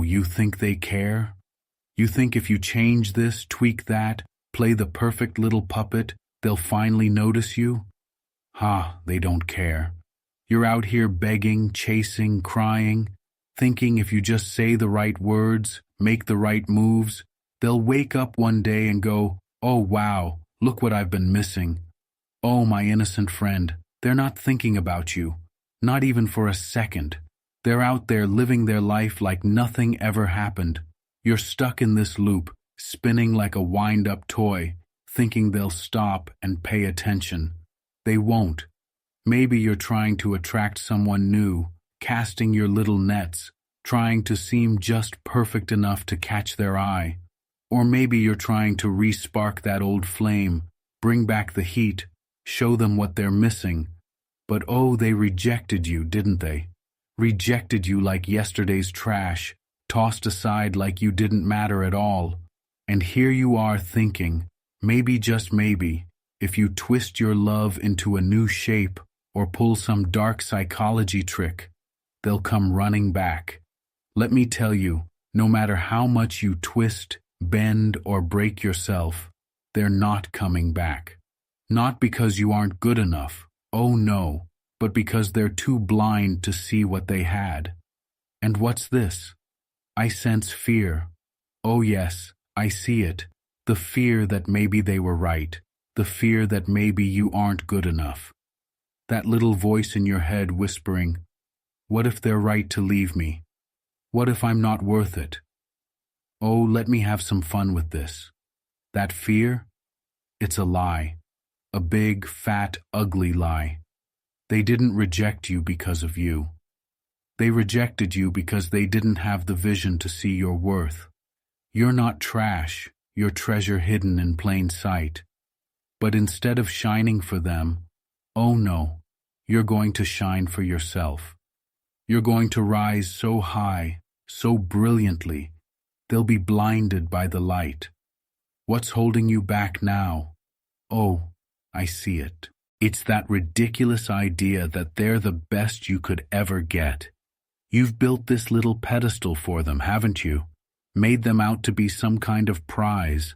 you think they care? You think if you change this, tweak that, play the perfect little puppet, they'll finally notice you? Ha, they don't care. You're out here begging, chasing, crying, thinking if you just say the right words, make the right moves, they'll wake up one day and go, "Oh wow, look what I've been missing." Oh, my innocent friend, they're not thinking about you, not even for a second. They're out there living their life like nothing ever happened. You're stuck in this loop, spinning like a wind-up toy, thinking they'll stop and pay attention. They won't. Maybe you're trying to attract someone new, casting your little nets, trying to seem just perfect enough to catch their eye. Or maybe you're trying to re-spark that old flame, bring back the heat, show them what they're missing. But oh, they rejected you, didn't they? Rejected you like yesterday's trash, tossed aside like you didn't matter at all. And here you are thinking, maybe just maybe, if you twist your love into a new shape or pull some dark psychology trick, they'll come running back. Let me tell you, no matter how much you twist, bend, or break yourself, they're not coming back. Not because you aren't good enough, oh no, but because they're too blind to see what they had. And what's this? I sense fear. Oh yes, I see it. The fear that maybe they were right. The fear that maybe you aren't good enough. That little voice in your head whispering, what if they're right to leave me? What if I'm not worth it? Oh, let me have some fun with this. That fear? It's a lie. A big, fat, ugly lie. They didn't reject you because of you. They rejected you because they didn't have the vision to see your worth. You're not trash, you're treasure hidden in plain sight. But instead of shining for them, oh no, you're going to shine for yourself. You're going to rise so high, so brilliantly, they'll be blinded by the light. What's holding you back now? Oh, I see it. It's that ridiculous idea that they're the best you could ever get. You've built this little pedestal for them, haven't you? Made them out to be some kind of prize.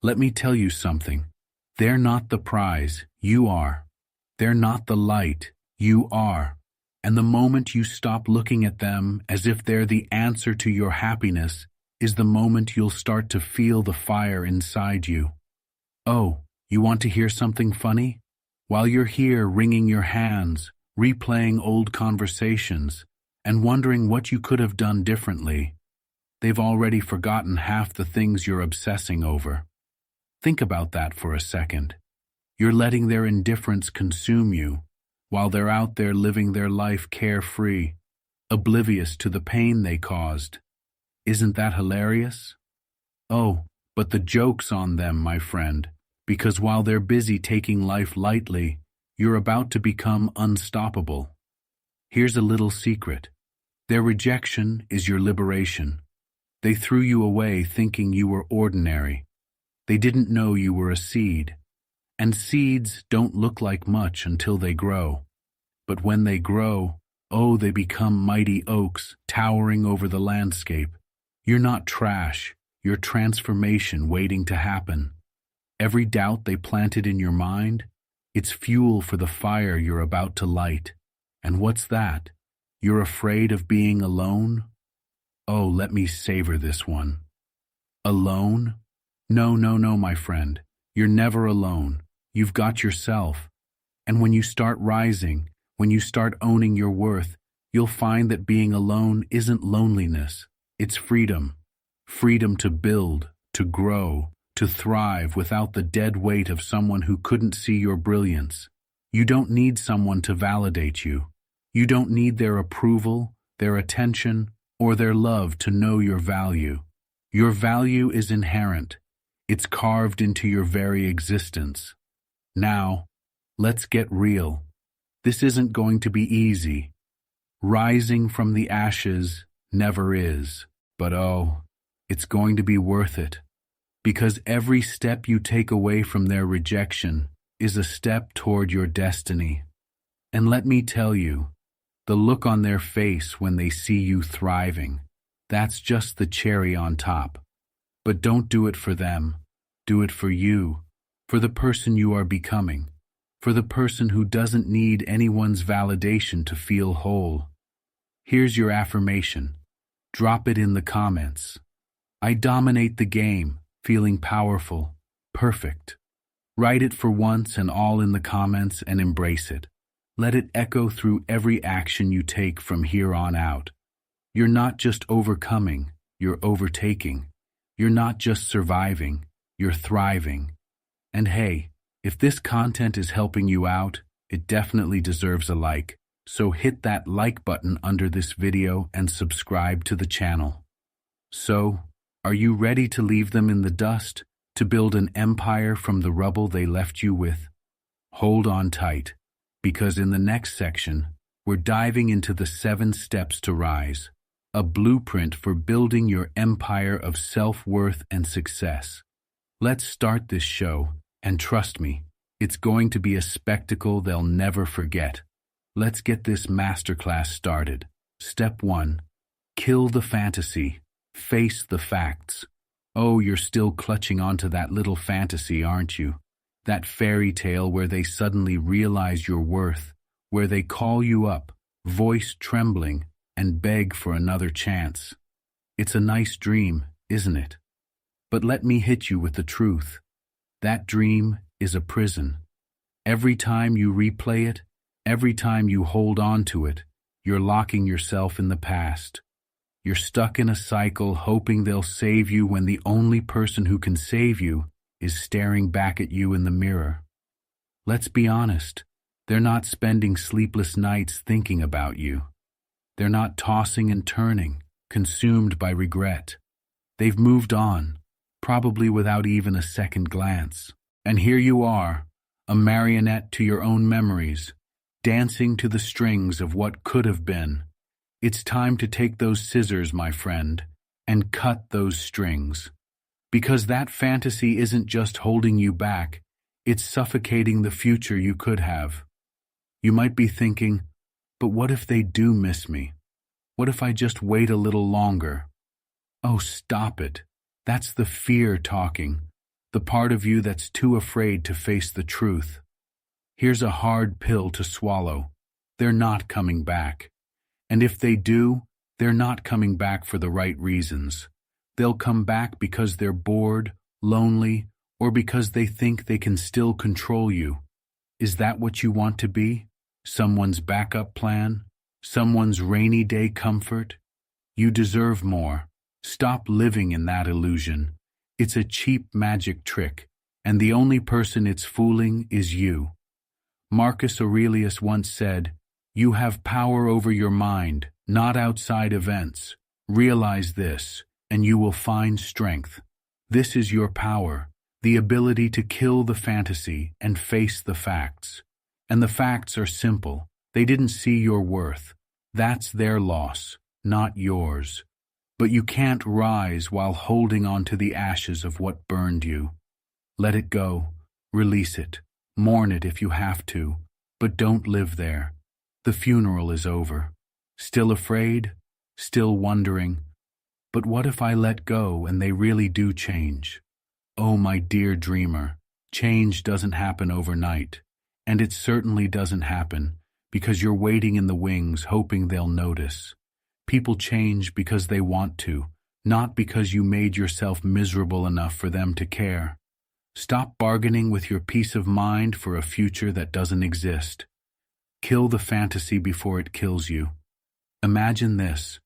Let me tell you something. They're not the prize, you are. They're not the light, you are. And the moment you stop looking at them as if they're the answer to your happiness is the moment you'll start to feel the fire inside you. Oh, you want to hear something funny? While you're here wringing your hands, replaying old conversations, and wondering what you could have done differently, they've already forgotten half the things you're obsessing over. Think about that for a second. You're letting their indifference consume you, while they're out there living their life carefree, oblivious to the pain they caused. Isn't that hilarious? Oh, but the joke's on them, my friend, because while they're busy taking life lightly, you're about to become unstoppable. Here's a little secret. Their rejection is your liberation. They threw you away thinking you were ordinary. They didn't know you were a seed. And seeds don't look like much until they grow. But when they grow, oh, they become mighty oaks towering over the landscape. You're not trash, you're transformation waiting to happen. Every doubt they planted in your mind, it's fuel for the fire you're about to light. And what's that? You're afraid of being alone? Oh, let me savor this one. Alone? No, my friend. You're never alone. You've got yourself. And when you start rising, when you start owning your worth, you'll find that being alone isn't loneliness. It's freedom. Freedom to build, to grow, to thrive without the dead weight of someone who couldn't see your brilliance. You don't need someone to validate you. You don't need their approval, their attention, or their love to know your value. Your value is inherent. It's carved into your very existence. Now, let's get real. This isn't going to be easy. Rising from the ashes never is. But oh, it's going to be worth it. Because every step you take away from their rejection is a step toward your destiny. And let me tell you, the look on their face when they see you thriving, That's just the cherry on top. But don't do it for them. Do it for you, for the person you are becoming, for the person who doesn't need anyone's validation to feel whole. Here's your affirmation. Drop it in the comments. I dominate the game, feeling powerful, perfect. Write it for once and all in the comments and embrace it. Let it echo through every action you take from here on out. You're not just overcoming, you're overtaking. You're not just surviving, you're thriving. And hey, if this content is helping you out, it definitely deserves a like. So hit that like button under this video and subscribe to the channel. So, are you ready to leave them in the dust, to build an empire from the rubble they left you with? Hold on tight, because in the next section, we're diving into the 7 steps to rise, a blueprint for building your empire of self-worth and success. Let's start this show, and trust me, it's going to be a spectacle they'll never forget. Let's get this masterclass started. Step 1. Kill the fantasy. Face the facts. Oh, you're still clutching onto that little fantasy, aren't you? That fairy tale where they suddenly realize your worth, where they call you up, voice trembling, and beg for another chance. It's a nice dream, isn't it? But let me hit you with the truth. That dream is a prison. Every time you replay it, every time you hold on to it, you're locking yourself in the past. You're stuck in a cycle hoping they'll save you when the only person who can save you is staring back at you in the mirror. Let's be honest, they're not spending sleepless nights thinking about you. They're not tossing and turning, consumed by regret. They've moved on, probably without even a second glance. And here you are, a marionette to your own memories, dancing to the strings of what could have been. It's time to take those scissors, my friend, and cut those strings. Because that fantasy isn't just holding you back, it's suffocating the future you could have. You might be thinking, but what if they do miss me? What if I just wait a little longer? Oh, stop it. That's the fear talking, the part of you that's too afraid to face the truth. Here's a hard pill to swallow. They're not coming back. And if they do, they're not coming back for the right reasons. They'll come back because they're bored, lonely, or because they think they can still control you. Is that what you want to be? Someone's backup plan? Someone's rainy day comfort? You deserve more. Stop living in that illusion. It's a cheap magic trick, and the only person it's fooling is you. Marcus Aurelius once said, "You have power over your mind, not outside events. Realize this, and you will find strength. This is your power, the ability to kill the fantasy and face the facts. And the facts are simple. They didn't see your worth. That's their loss, not yours. But you can't rise while holding on to the ashes of what burned you. Let it go. Release it. Mourn it if you have to. But don't live there. The funeral is over. Still afraid? Still wondering? But what if I let go and they really do change? Oh, my dear dreamer, change doesn't happen overnight. And it certainly doesn't happen because you're waiting in the wings hoping they'll notice. People change because they want to, not because you made yourself miserable enough for them to care. Stop bargaining with your peace of mind for a future that doesn't exist. Kill the fantasy before it kills you. Imagine this.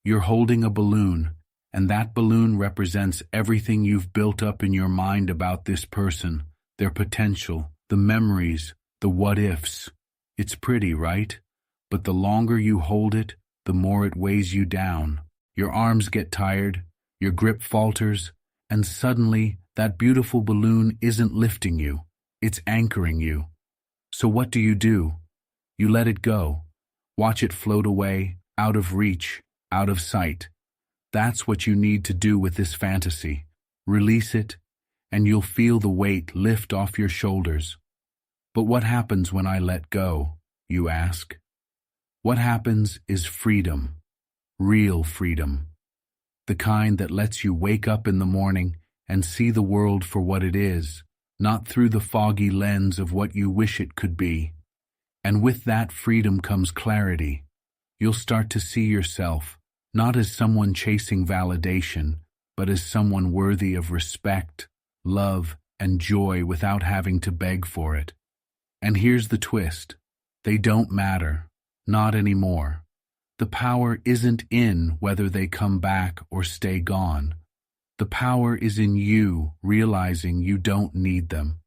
You're holding a balloon, and that balloon represents everything you've built up in your mind about this person, their potential, the memories, the what-ifs. It's pretty, right? But the longer you hold it, the more it weighs you down. Your arms get tired, your grip falters, and suddenly that beautiful balloon isn't lifting you, it's anchoring you. So what do? You let it go. Watch it float away, out of reach, out of sight. That's what you need to do with this fantasy. Release it, and you'll feel the weight lift off your shoulders. But what happens when I let go, you ask? What happens is freedom, real freedom. the kind that lets you wake up in the morning and see the world for what it is, not through the foggy lens of what you wish it could be. And with that freedom comes clarity. You'll start to see yourself, not as someone chasing validation, but as someone worthy of respect, love, and joy without having to beg for it. And here's the twist. They don't matter. Not anymore. The power isn't in whether they come back or stay gone. The power is in you realizing you don't need them.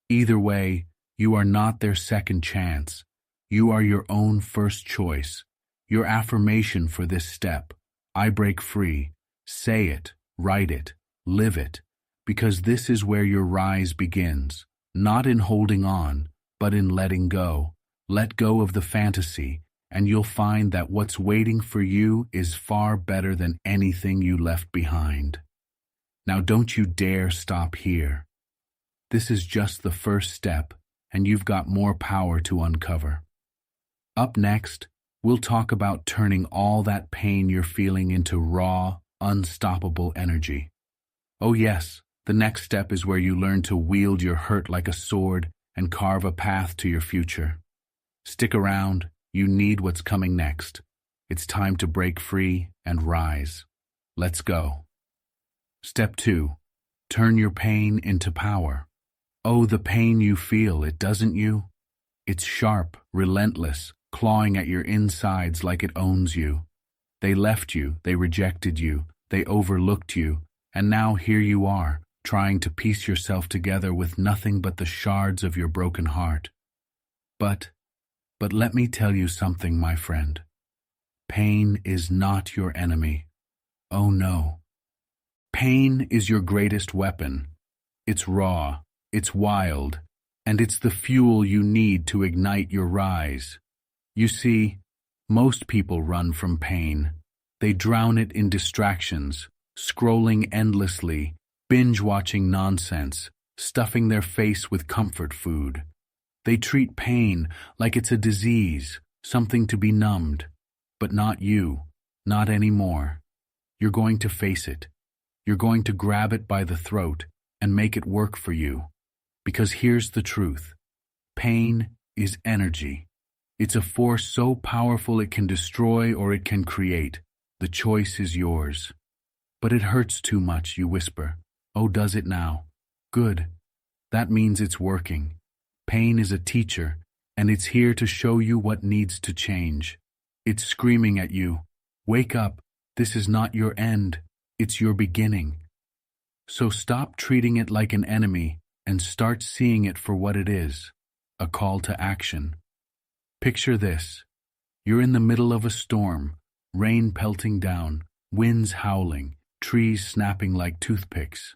Either way, you are not their second chance. You are your own first choice. Your affirmation for this step. I break free. Say it, write it, live it, because this is where your rise begins. Not in holding on, but in letting go. Let go of the fantasy, and you'll find that what's waiting for you is far better than anything you left behind. Now don't you dare stop here. This is just the first step, and you've got more power to uncover. Up next, we'll talk about turning all that pain you're feeling into raw, unstoppable energy. Oh yes, the next step is where you learn to wield your hurt like a sword and carve a path to your future. Stick around, you need what's coming next. It's time to break free and rise. Let's go. Step 2. Turn your pain into power. Oh, the pain you feel, it doesn't you? It's sharp, relentless, clawing at your insides like it owns you. They left you, they rejected you, they overlooked you, and now here you are, trying to piece yourself together with nothing but the shards of your broken heart. But let me tell you something, my friend. Pain is not your enemy. Oh no. Pain is your greatest weapon. It's raw, it's wild, and it's the fuel you need to ignite your rise. You see, most people run from pain. They drown it in distractions, scrolling endlessly, binge-watching nonsense, stuffing their face with comfort food. They treat pain like it's a disease, something to be numbed. But not you, not anymore. You're going to face it. You're going to grab it by the throat and make it work for you. Because here's the truth. Pain is energy. It's a force so powerful it can destroy or it can create. The choice is yours. But it hurts too much, you whisper. Oh, does it now? Good. That means it's working. Pain is a teacher, and it's here to show you what needs to change. It's screaming at you. Wake up. This is not your end. It's your beginning. So stop treating it like an enemy and start seeing it for what it is. A call to action. Picture this. You're in the middle of a storm, rain pelting down, winds howling, trees snapping like toothpicks.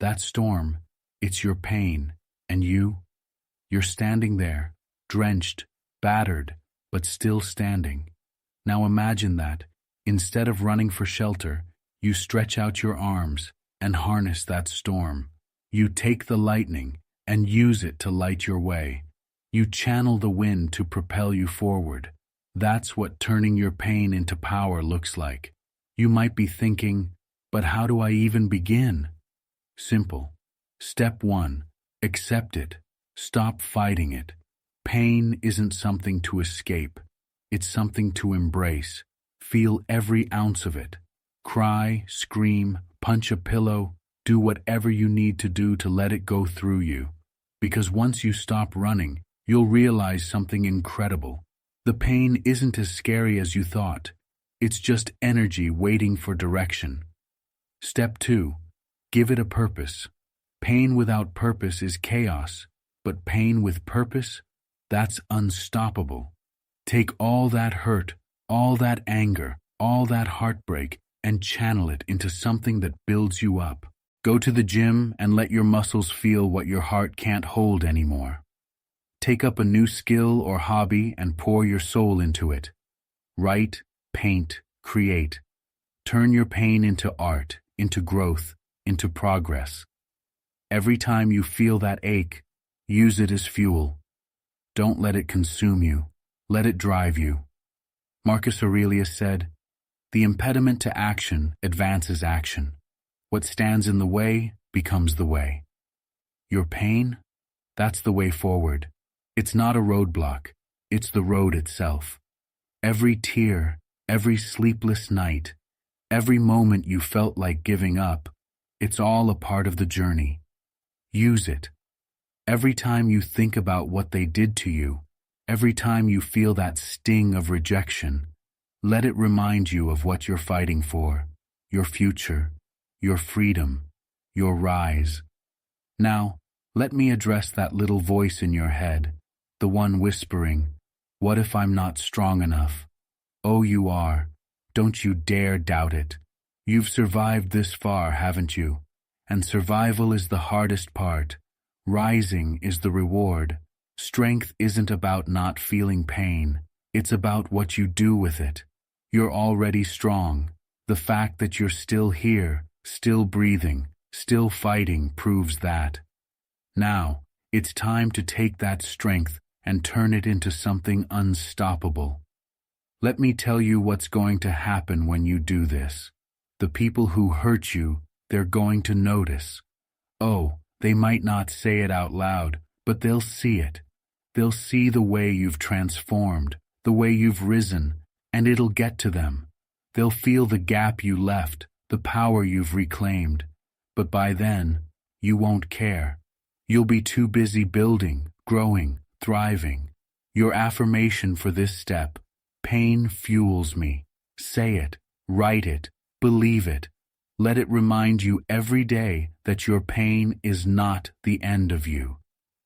That storm, it's your pain, and you're standing there, drenched, battered, but still standing. Now imagine that, instead of running for shelter, you stretch out your arms and harness that storm. You take the lightning and use it to light your way. You channel the wind to propel you forward. That's what turning your pain into power looks like. You might be thinking, but how do I even begin? Simple. Step 1. Accept it. Stop fighting it. Pain isn't something to escape. It's something to embrace. Feel every ounce of it. Cry, scream, punch a pillow, do whatever you need to do to let it go through you. Because once you stop running, you'll realize something incredible. The pain isn't as scary as you thought. It's just energy waiting for direction. Step 2. Give it a purpose. Pain without purpose is chaos, but pain with purpose, that's unstoppable. Take all that hurt, all that anger, all that heartbreak, and channel it into something that builds you up. Go to the gym and let your muscles feel what your heart can't hold anymore. Take up a new skill or hobby and pour your soul into it. Write, paint, create. Turn your pain into art, into growth, into progress. Every time you feel that ache, use it as fuel. Don't let it consume you. Let it drive you. Marcus Aurelius said, The impediment to action advances action. What stands in the way becomes the way. Your pain? That's the way forward. It's not a roadblock. It's the road itself. Every tear, every sleepless night, every moment you felt like giving up, it's all a part of the journey. Use it. Every time you think about what they did to you, every time you feel that sting of rejection, let it remind you of what you're fighting for, your future, your freedom, your rise. Now, let me address that little voice in your head, the one whispering, "What if I'm not strong enough?" Oh, you are. Don't you dare doubt it. You've survived this far, haven't you? And survival is the hardest part. Rising is the reward. Strength isn't about not feeling pain. It's about what you do with it. You're already strong. The fact that you're still here, still breathing, still fighting proves that. Now, it's time to take that strength and turn it into something unstoppable. Let me tell you what's going to happen when you do this. The people who hurt you, they're going to notice. Oh, they might not say it out loud, but they'll see it. They'll see the way you've transformed, the way you've risen, and it'll get to them. They'll feel the gap you left, the power you've reclaimed. But by then, you won't care. You'll be too busy building, growing, thriving. Your affirmation for this step: pain fuels me. Say it, write it, believe it. Let it remind you every day that your pain is not the end of you.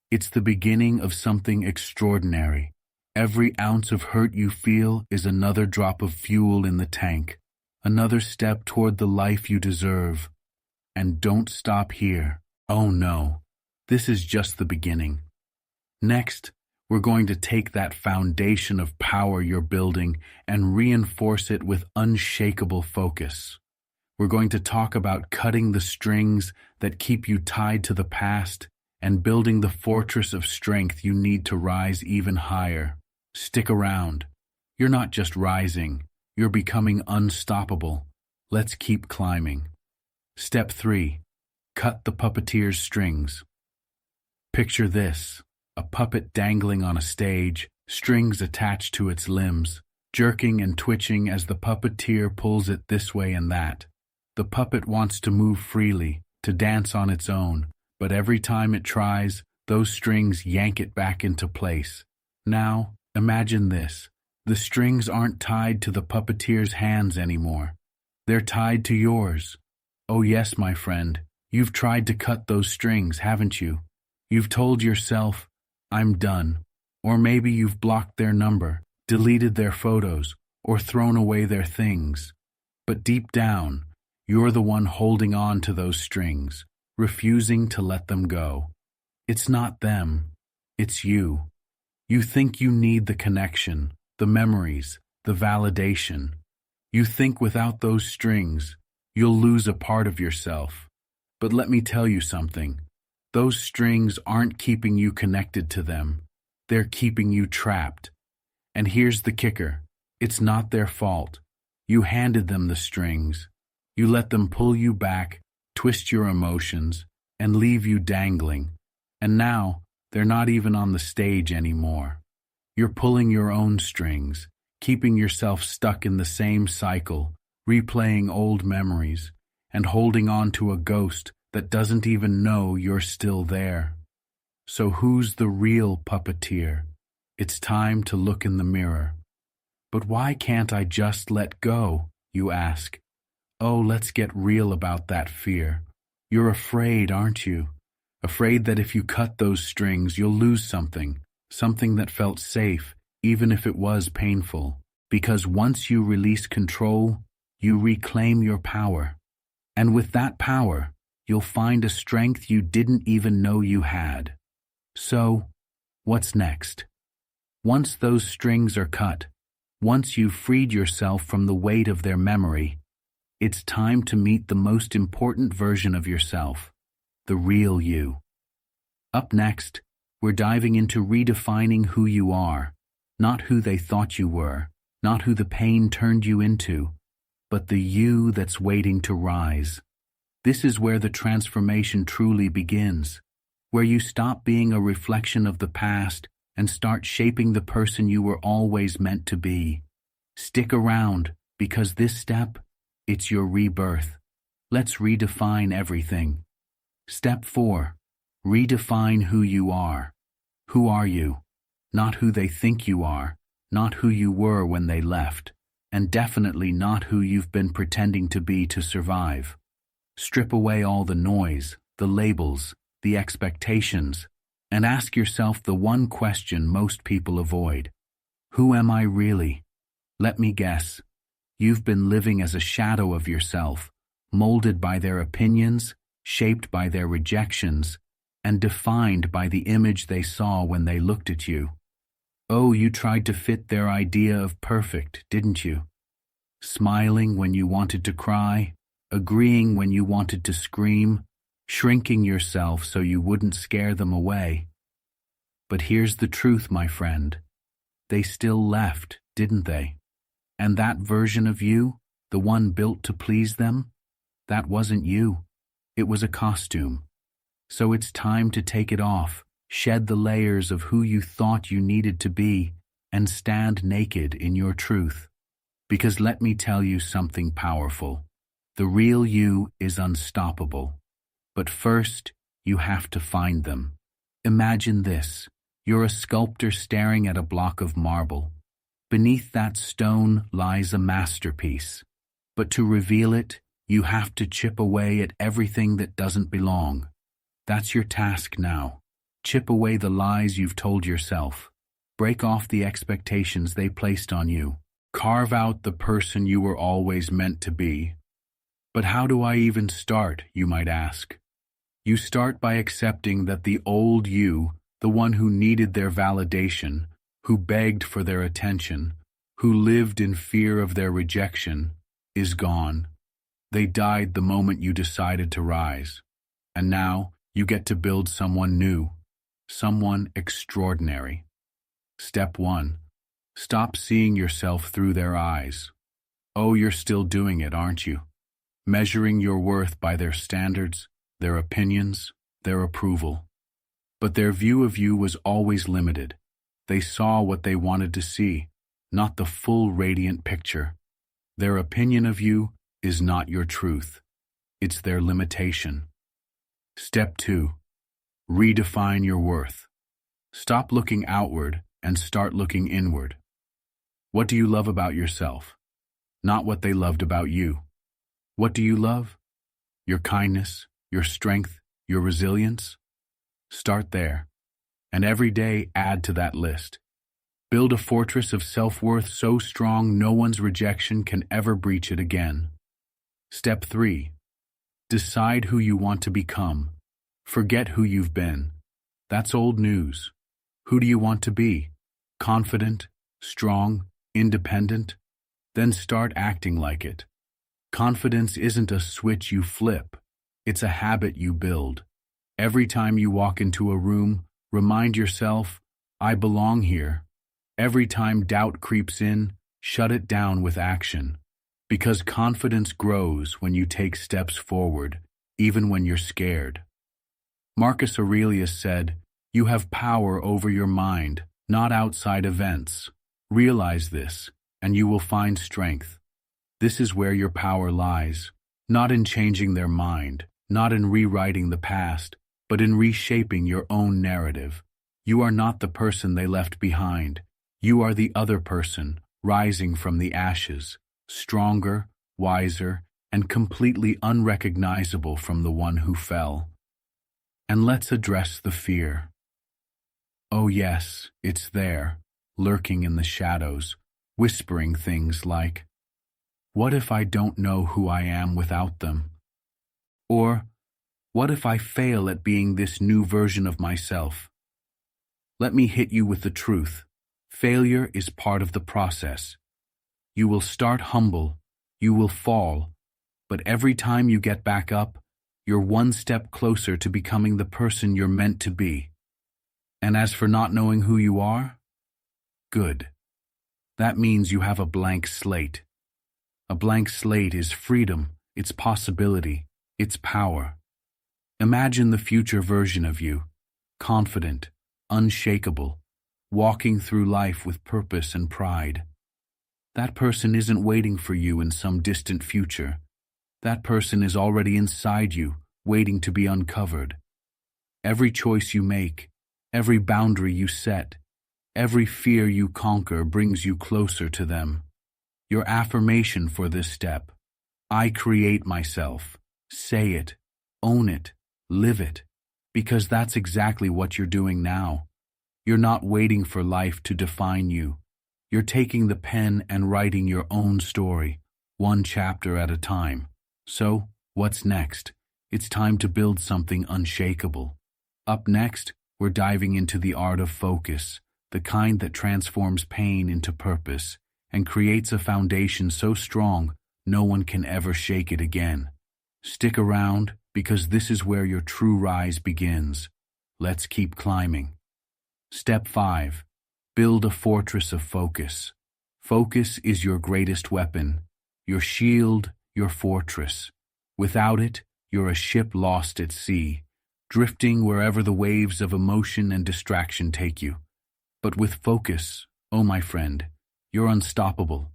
It's the beginning of something extraordinary. Every ounce of hurt you feel is another drop of fuel in the tank, another step toward the life you deserve. And don't stop here. Oh no, this is just the beginning. Next, we're going to take that foundation of power you're building and reinforce it with unshakable focus. We're going to talk about cutting the strings that keep you tied to the past and building the fortress of strength you need to rise even higher. Stick around. You're not just rising, you're becoming unstoppable. Let's keep climbing. Step 3. Cut the puppeteer's strings. Picture this: a puppet dangling on a stage, strings attached to its limbs, jerking and twitching as the puppeteer pulls it this way and that. The puppet wants to move freely, to dance on its own, but every time it tries, those strings yank it back into place. Now, imagine this. The strings aren't tied to the puppeteer's hands anymore. They're tied to yours. Oh yes, my friend, you've tried to cut those strings, haven't you? You've told yourself, "I'm done." Or maybe you've blocked their number, deleted their photos, or thrown away their things. But deep down, you're the one holding on to those strings, refusing to let them go. It's not them, it's you. You think you need the connection, the memories, the validation. You think without those strings, you'll lose a part of yourself. But let me tell you something. Those strings aren't keeping you connected to them. They're keeping you trapped. And here's the kicker. It's not their fault. You handed them the strings. You let them pull you back, twist your emotions, and leave you dangling. And now, they're not even on the stage anymore. You're pulling your own strings, keeping yourself stuck in the same cycle, replaying old memories, and holding on to a ghost that doesn't even know you're still there. So who's the real puppeteer? It's time to look in the mirror. But why can't I just let go, you ask? Oh, let's get real about that fear. You're afraid, aren't you? Afraid that if you cut those strings, you'll lose something that felt safe, even if it was painful. Because once you release control, you reclaim your power. And with that power, you'll find a strength you didn't even know you had. So, what's next? Once those strings are cut, once you've freed yourself from the weight of their memory, it's time to meet the most important version of yourself, the real you. Up next, we're diving into redefining who you are, not who they thought you were, not who the pain turned you into, but the you that's waiting to rise. This is where the transformation truly begins, where you stop being a reflection of the past and start shaping the person you were always meant to be. Stick around, because this step, it's your rebirth. Let's redefine everything. Step 4. Redefine who you are. Who are you? Not who they think you are, not who you were when they left, and definitely not who you've been pretending to be to survive. Strip away all the noise, the labels, the expectations, and ask yourself the one question most people avoid. Who am I really? Let me guess. You've been living as a shadow of yourself, molded by their opinions, shaped by their rejections, and defined by the image they saw when they looked at you. Oh, you tried to fit their idea of perfect, didn't you? Smiling when you wanted to cry, agreeing when you wanted to scream, shrinking yourself so you wouldn't scare them away. But here's the truth, my friend. They still left, didn't they? And that version of you, the one built to please them, that wasn't you. It was a costume. So it's time to take it off, shed the layers of who you thought you needed to be, and stand naked in your truth. Because let me tell you something powerful. The real you is unstoppable. But first, you have to find them. Imagine this. You're a sculptor staring at a block of marble. Beneath that stone lies a masterpiece. But to reveal it, you have to chip away at everything that doesn't belong. That's your task now. Chip away the lies you've told yourself. Break off the expectations they placed on you. Carve out the person you were always meant to be. But how do I even start, you might ask? You start by accepting that the old you, the one who needed their validation, who begged for their attention, who lived in fear of their rejection, is gone. They died the moment you decided to rise. And now, you get to build someone new, someone extraordinary. Step 1. Stop seeing yourself through their eyes. Oh, you're still doing it, aren't you? Measuring your worth by their standards, their opinions, their approval. But their view of you was always limited. They saw what they wanted to see, not the full radiant picture. Their opinion of you is not your truth. It's their limitation. Step 2. Redefine your worth. Stop looking outward and start looking inward. What do you love about yourself? Not what they loved about you. What do you love? Your kindness, your strength, your resilience? Start there. And every day add to that list. Build a fortress of self-worth so strong no one's rejection can ever breach it again. Step 3. Decide who you want to become. Forget who you've been. That's old news. Who do you want to be? Confident, strong, independent? Then start acting like it. Confidence isn't a switch you flip. It's a habit you build. Every time you walk into a room, remind yourself, I belong here. Every time doubt creeps in, shut it down with action. Because confidence grows when you take steps forward, even when you're scared. Marcus Aurelius said, "You have power over your mind, not outside events. Realize this, and you will find strength." This is where your power lies, not in changing their mind, not in rewriting the past, but in reshaping your own narrative. You are not the person they left behind. You are the other person, rising from the ashes, stronger, wiser, and completely unrecognizable from the one who fell. And let's address the fear. Oh yes, it's there, lurking in the shadows, whispering things like, what if I don't know who I am without them? Or, what if I fail at being this new version of myself? Let me hit you with the truth. Failure is part of the process. You will start humble, you will fall, but every time you get back up, you're one step closer to becoming the person you're meant to be. And as for not knowing who you are, good. That means you have a blank slate. A blank slate is freedom, its possibility, its power. Imagine the future version of you, confident, unshakable, walking through life with purpose and pride. That person isn't waiting for you in some distant future. That person is already inside you, waiting to be uncovered. Every choice you make, every boundary you set, every fear you conquer brings you closer to them. Your affirmation for this step: I create myself. Say it, own it, live it, because that's exactly what you're doing now. You're not waiting for life to define you. You're taking the pen and writing your own story, one chapter at a time. So, what's next? It's time to build something unshakable. Up next, we're diving into the art of focus, the kind that transforms pain into purpose and creates a foundation so strong no one can ever shake it again. Stick around, because this is where your true rise begins. Let's keep climbing. Step 5. Build a fortress of focus. Focus is your greatest weapon, your shield, your fortress. Without it, you're a ship lost at sea, drifting wherever the waves of emotion and distraction take you. But with focus, oh my friend, you're unstoppable.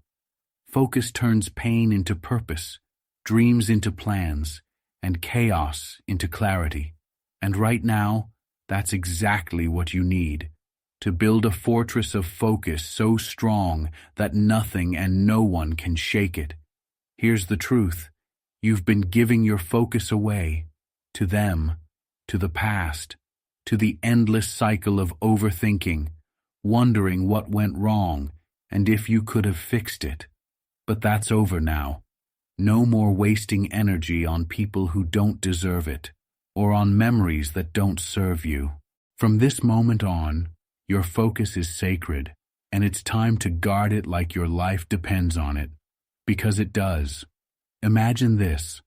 Focus turns pain into purpose, dreams into plans, and chaos into clarity. And right now, that's exactly what you need. To build a fortress of focus so strong that nothing and no one can shake it. Here's the truth. You've been giving your focus away, to them, to the past, to the endless cycle of overthinking, wondering what went wrong and if you could have fixed it. But that's over now. No more wasting energy on people who don't deserve it, or on memories that don't serve you. From this moment on, your focus is sacred, and it's time to guard it like your life depends on it, because it does. Imagine this.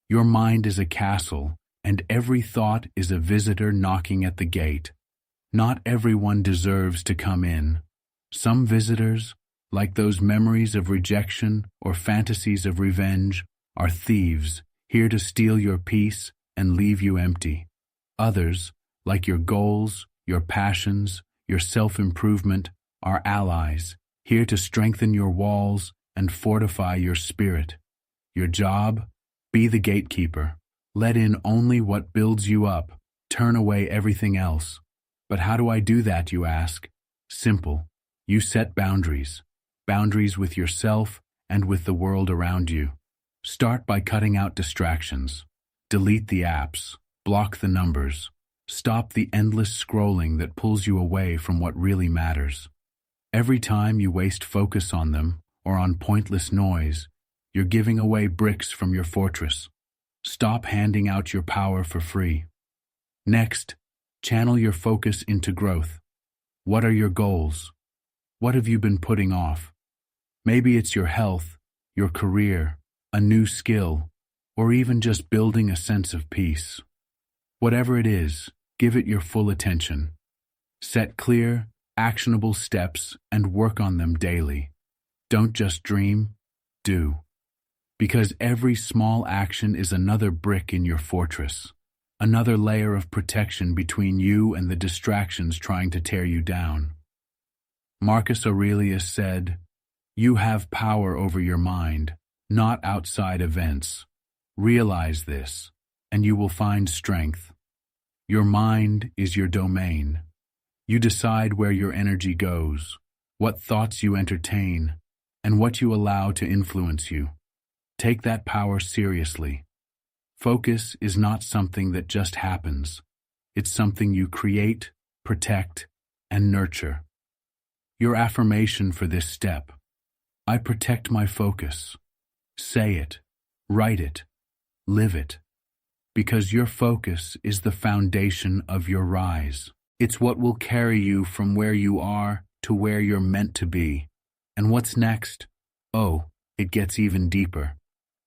Your mind is a castle, and every thought is a visitor knocking at the gate. Not everyone deserves to come in. Some visitors, like those memories of rejection or fantasies of revenge, are thieves, here to steal your peace and leave you empty. Others, like your goals, your passions, your self-improvement, are allies, here to strengthen your walls and fortify your spirit. Your job? Be the gatekeeper. Let in only what builds you up. Turn away everything else. But how do I do that, you ask? Simple. You set boundaries. Boundaries with yourself and with the world around you. Start by cutting out distractions. Delete the apps. Block the numbers. Stop the endless scrolling that pulls you away from what really matters. Every time you waste focus on them or on pointless noise, you're giving away bricks from your fortress. Stop handing out your power for free. Next, channel your focus into growth. What are your goals? What have you been putting off? Maybe it's your health, your career, a new skill, or even just building a sense of peace. Whatever it is, give it your full attention. Set clear, actionable steps and work on them daily. Don't just dream, do. Because every small action is another brick in your fortress, another layer of protection between you and the distractions trying to tear you down. Marcus Aurelius said, "You have power over your mind, not outside events. Realize this, and you will find strength. Your mind is your domain. You decide where your energy goes, what thoughts you entertain, and what you allow to influence you. Take that power seriously. Focus is not something that just happens. It's something you create, protect, and nurture. Your affirmation for this step: I protect my focus. Say it, write it, live it. Because your focus is the foundation of your rise. It's what will carry you from where you are to where you're meant to be. And what's next? Oh, it gets even deeper.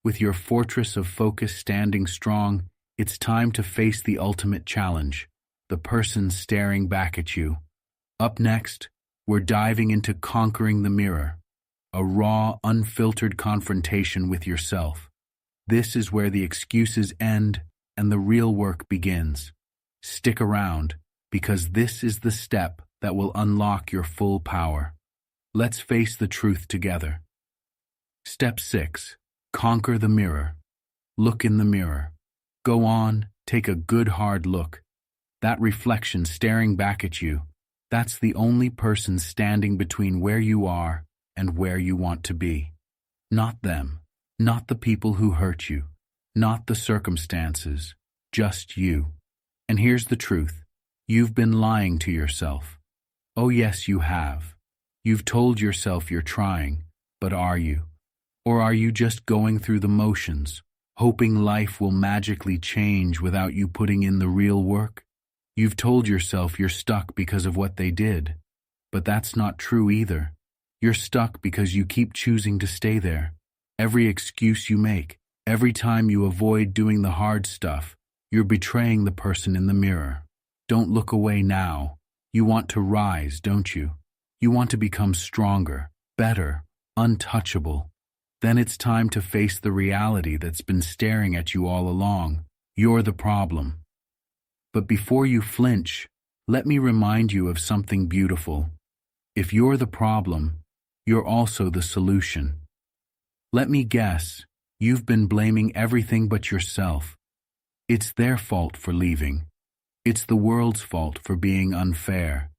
With your fortress of focus standing strong, it's time to face the ultimate challenge, the person staring back at you. Up next, we're diving into conquering the mirror. a raw, unfiltered confrontation with yourself. This is where the excuses end and the real work begins. Stick around, because this is the step that will unlock your full power. Let's face the truth together. Step 6. Conquer the mirror. Look in the mirror. Go on, take a good hard look. That reflection staring back at you, that's the only person standing between where you are and where you want to be. Not them, not the people who hurt you, not the circumstances, just you. And here's the truth. You've been lying to yourself. Oh yes, you have. You've told yourself you're trying, but are you? Or are you just going through the motions, hoping life will magically change without you putting in the real work? You've told yourself you're stuck because of what they did, but that's not true either. You're stuck because you keep choosing to stay there. Every excuse you make, every time you avoid doing the hard stuff, you're betraying the person in the mirror. Don't look away now. You want to rise, don't you? You want to become stronger, better, untouchable. Then it's time to face the reality that's been staring at you all along. You're the problem. But before you flinch, let me remind you of something beautiful. If you're the problem, you're also the solution. Let me guess, you've been blaming everything but yourself. It's their fault for leaving. It's the world's fault for being unfair.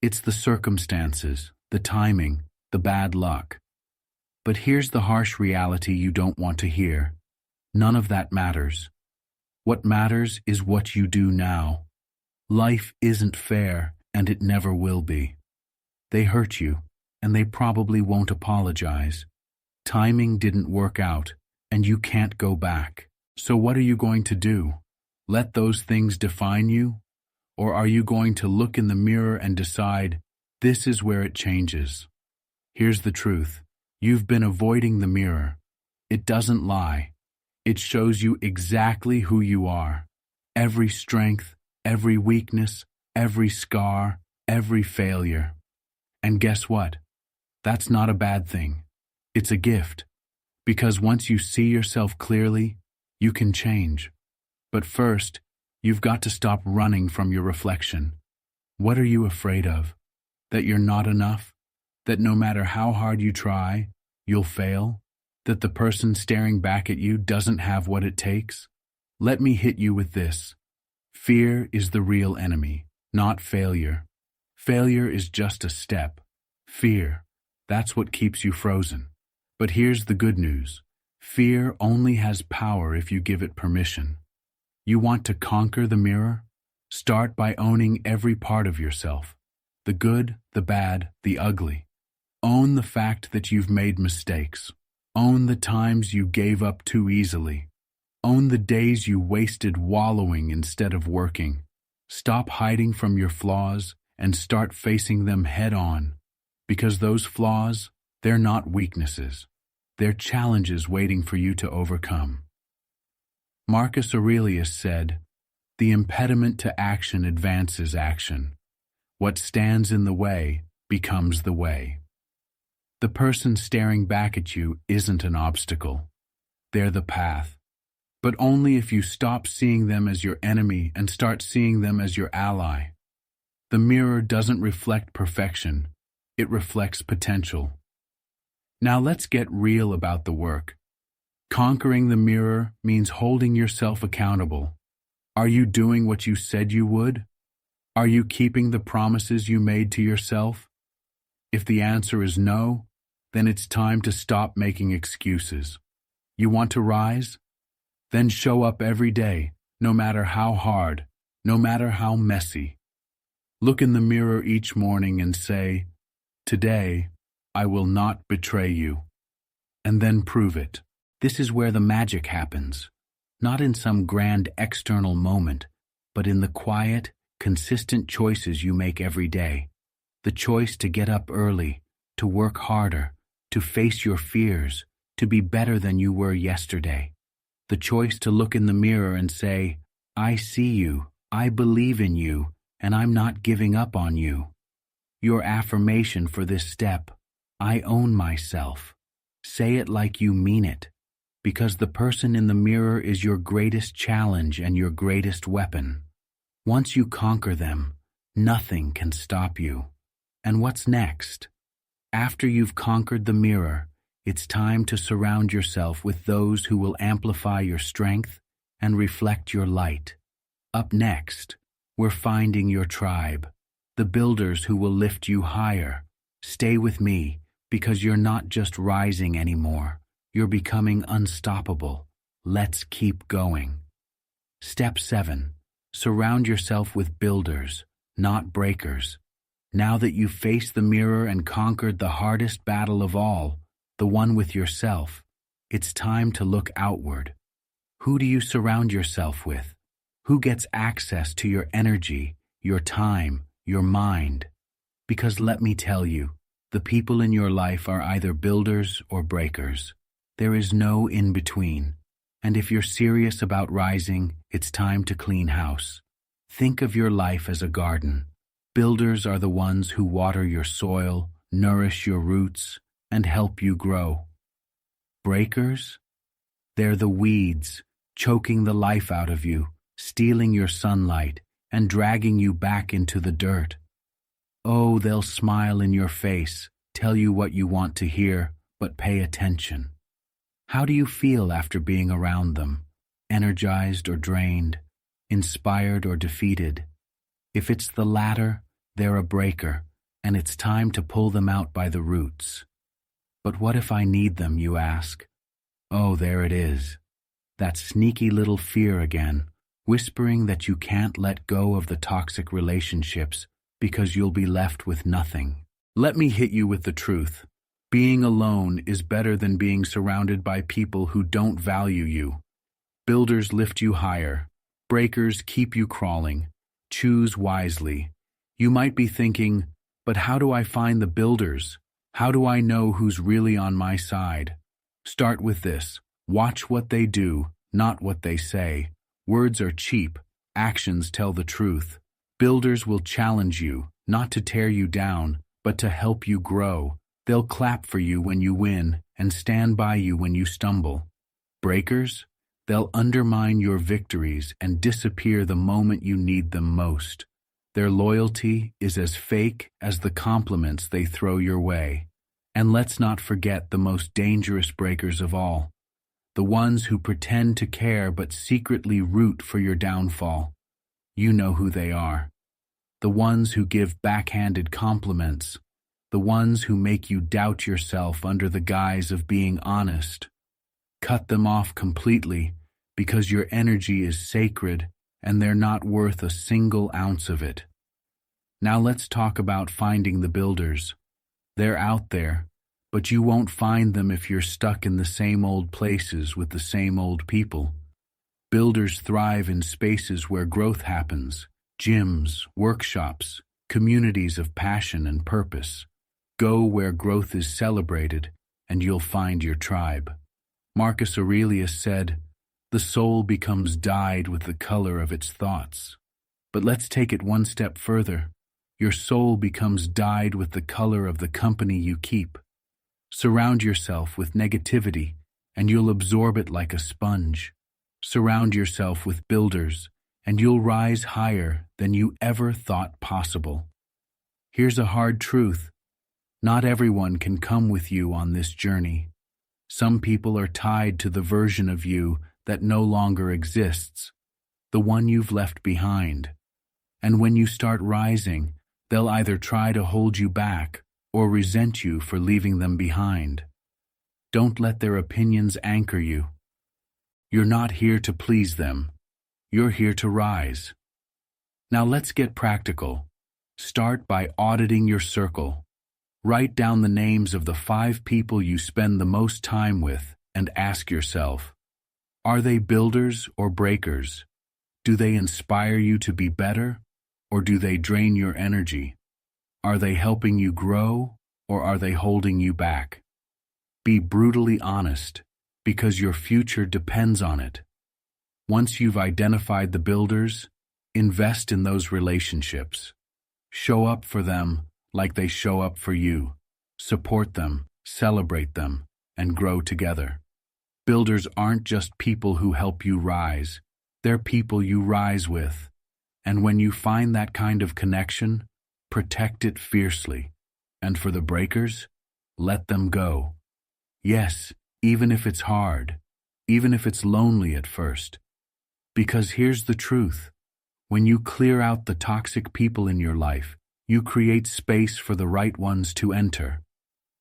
It's the circumstances, the timing, the bad luck. But here's the harsh reality you don't want to hear. None of that matters. What matters is what you do now. Life isn't fair, and it never will be. They hurt you, and they probably won't apologize. Timing didn't work out, and you can't go back. So what are you going to do? Let those things define you? Or are you going to look in the mirror and decide, this is where it changes? Here's the truth. You've been avoiding the mirror. It doesn't lie. It shows you exactly who you are. Every strength, every weakness, every scar, every failure. And guess what? That's not a bad thing. It's a gift. Because once you see yourself clearly, you can change. But first, you've got to stop running from your reflection. What are you afraid of? That you're not enough? That no matter how hard you try, you'll fail? That the person staring back at you doesn't have what it takes? Let me hit you with this. Fear is the real enemy, not failure. Failure is just a step. Fear, that's what keeps you frozen. But here's the good news. Fear only has power if you give it permission. You want to conquer the mirror? Start by owning every part of yourself. The good, the bad, the ugly. Own the fact that you've made mistakes. Own the times you gave up too easily. Own the days you wasted wallowing instead of working. Stop hiding from your flaws and start facing them head on. Because those flaws, they're not weaknesses. They're challenges waiting for you to overcome. Marcus Aurelius said, "The impediment to action advances action. What stands in the way becomes the way." The person staring back at you isn't an obstacle. They're the path. But only if you stop seeing them as your enemy and start seeing them as your ally. The mirror doesn't reflect perfection. It reflects potential. Now let's get real about the work. Conquering the mirror means holding yourself accountable. Are you doing what you said you would? Are you keeping the promises you made to yourself? If the answer is no, then it's time to stop making excuses. You want to rise? Then show up every day, no matter how hard, no matter how messy. Look in the mirror each morning and say, "Today, I will not betray you." And then prove it. This is where the magic happens. Not in some grand external moment, but in the quiet, consistent choices you make every day. The choice to get up early, to work harder, to face your fears, to be better than you were yesterday. The choice to look in the mirror and say, "I see you, I believe in you, and I'm not giving up on you." Your affirmation for this step, I own myself. Say it like you mean it, because the person in the mirror is your greatest challenge and your greatest weapon. Once you conquer them, nothing can stop you. And what's next? After you've conquered the mirror, it's time to surround yourself with those who will amplify your strength and reflect your light. Up next, we're finding your tribe, the builders who will lift you higher. Stay with me, because you're not just rising anymore, you're becoming unstoppable. Let's keep going. Step 7. Surround yourself with builders, not breakers. Now that you've faced the mirror and conquered the hardest battle of all, the one with yourself, it's time to look outward. Who do you surround yourself with? Who gets access to your energy, your time, your mind? Because let me tell you, the people in your life are either builders or breakers. There is no in-between. And if you're serious about rising, it's time to clean house. Think of your life as a garden. Builders are the ones who water your soil, nourish your roots, and help you grow. Breakers? They're the weeds, choking the life out of you, stealing your sunlight, and dragging you back into the dirt. Oh, they'll smile in your face, tell you what you want to hear, but pay attention. How do you feel after being around them? Energized or drained? Inspired or defeated? If it's the latter, they're a breaker, and it's time to pull them out by the roots. But what if I need them, you ask? Oh, there it is. That sneaky little fear again, whispering that you can't let go of the toxic relationships because you'll be left with nothing. Let me hit you with the truth. Being alone is better than being surrounded by people who don't value you. Builders lift you higher. Breakers keep you crawling. Choose wisely. You might be thinking, but how do I find the builders? How do I know who's really on my side? Start with this. Watch what they do, not what they say. Words are cheap. Actions tell the truth. Builders will challenge you, not to tear you down, but to help you grow. They'll clap for you when you win and stand by you when you stumble. Breakers? They'll undermine your victories and disappear the moment you need them most. Their loyalty is as fake as the compliments they throw your way. And let's not forget the most dangerous breakers of all. The ones who pretend to care but secretly root for your downfall. You know who they are. The ones who give backhanded compliments. The ones who make you doubt yourself under the guise of being honest. Cut them off completely, because your energy is sacred and they're not worth a single ounce of it. Now let's talk about finding the builders. They're out there, but you won't find them if you're stuck in the same old places with the same old people. Builders thrive in spaces where growth happens, gyms, workshops, communities of passion and purpose. Go where growth is celebrated, and you'll find your tribe. Marcus Aurelius said, "The soul becomes dyed with the color of its thoughts." But let's take it one step further. Your soul becomes dyed with the color of the company you keep. Surround yourself with negativity, and you'll absorb it like a sponge. Surround yourself with builders, and you'll rise higher than you ever thought possible. Here's a hard truth. Not everyone can come with you on this journey. Some people are tied to the version of you that no longer exists, the one you've left behind. And when you start rising, they'll either try to hold you back or resent you for leaving them behind. Don't let their opinions anchor you. You're not here to please them. You're here to rise. Now let's get practical. Start by auditing your circle. Write down the names of the 5 people you spend the most time with and ask yourself, are they builders or breakers? Do they inspire you to be better, or do they drain your energy? Are they helping you grow, or are they holding you back? Be brutally honest, because your future depends on it. Once you've identified the builders, invest in those relationships. Show up for them like they show up for you. Support them, celebrate them, and grow together. Builders aren't just people who help you rise, they're people you rise with. And when you find that kind of connection, protect it fiercely. And for the breakers, let them go. Yes, even if it's hard, even if it's lonely at first. Because here's the truth. When you clear out the toxic people in your life, you create space for the right ones to enter.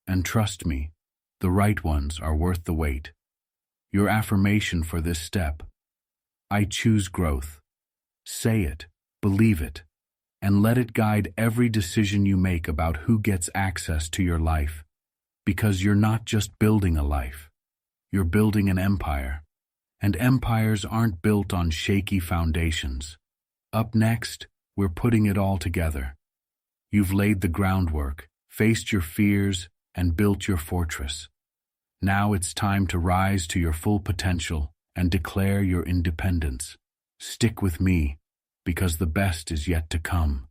And trust me, the right ones are worth the wait. Your affirmation for this step: I choose growth. Say it, believe it, and let it guide every decision you make about who gets access to your life. Because you're not just building a life, you're building an empire. And empires aren't built on shaky foundations. Up next, we're putting it all together. You've laid the groundwork, faced your fears, and built your fortress. Now it's time to rise to your full potential and declare your independence. Stick with me, because the best is yet to come.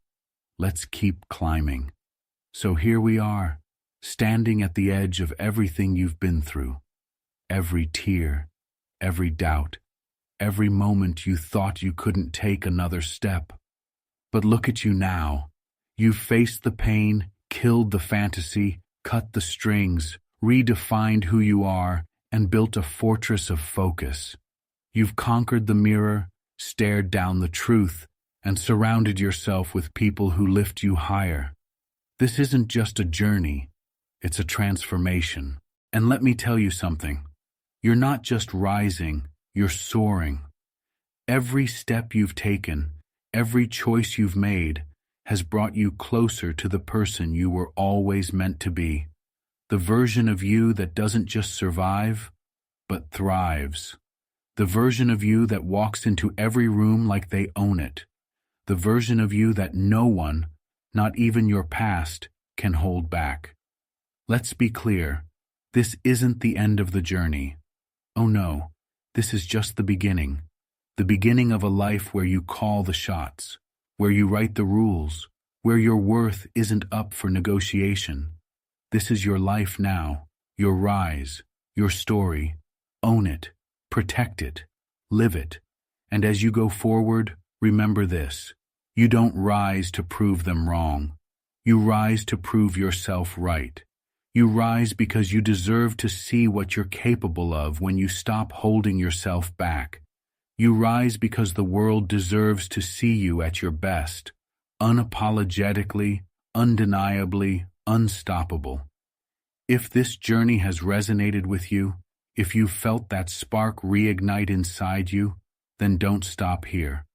Let's keep climbing. So here we are, standing at the edge of everything you've been through. Every tear, every doubt, every moment you thought you couldn't take another step. But look at you now. You've faced the pain, killed the fantasy, cut the strings, redefined who you are, and built a fortress of focus. You've conquered the mirror, stared down the truth, and surrounded yourself with people who lift you higher. This isn't just a journey, it's a transformation. And let me tell you something. You're not just rising, you're soaring. Every step you've taken, every choice you've made, has brought you closer to the person you were always meant to be. The version of you that doesn't just survive, but thrives. The version of you that walks into every room like they own it. The version of you that no one, not even your past, can hold back. Let's be clear, this isn't the end of the journey. Oh no, this is just the beginning of a life where you call the shots, where you write the rules, where your worth isn't up for negotiation. This is your life now, your rise, your story. Own it, protect it, live it. And as you go forward, remember this: you don't rise to prove them wrong. You rise to prove yourself right. You rise because you deserve to see what you're capable of when you stop holding yourself back. You rise because the world deserves to see you at your best, unapologetically, undeniably, unstoppable. If this journey has resonated with you, if you felt that spark reignite inside you, then don't stop here.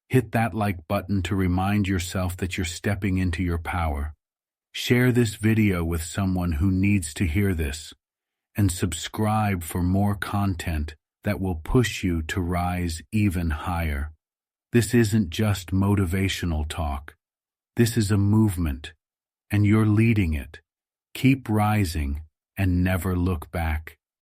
Hit that like button to remind yourself that you're stepping into your power. Share this video with someone who needs to hear this, and subscribe for more content that will push you to rise even higher. This isn't just motivational talk. This is a movement, and you're leading it. Keep rising and never look back.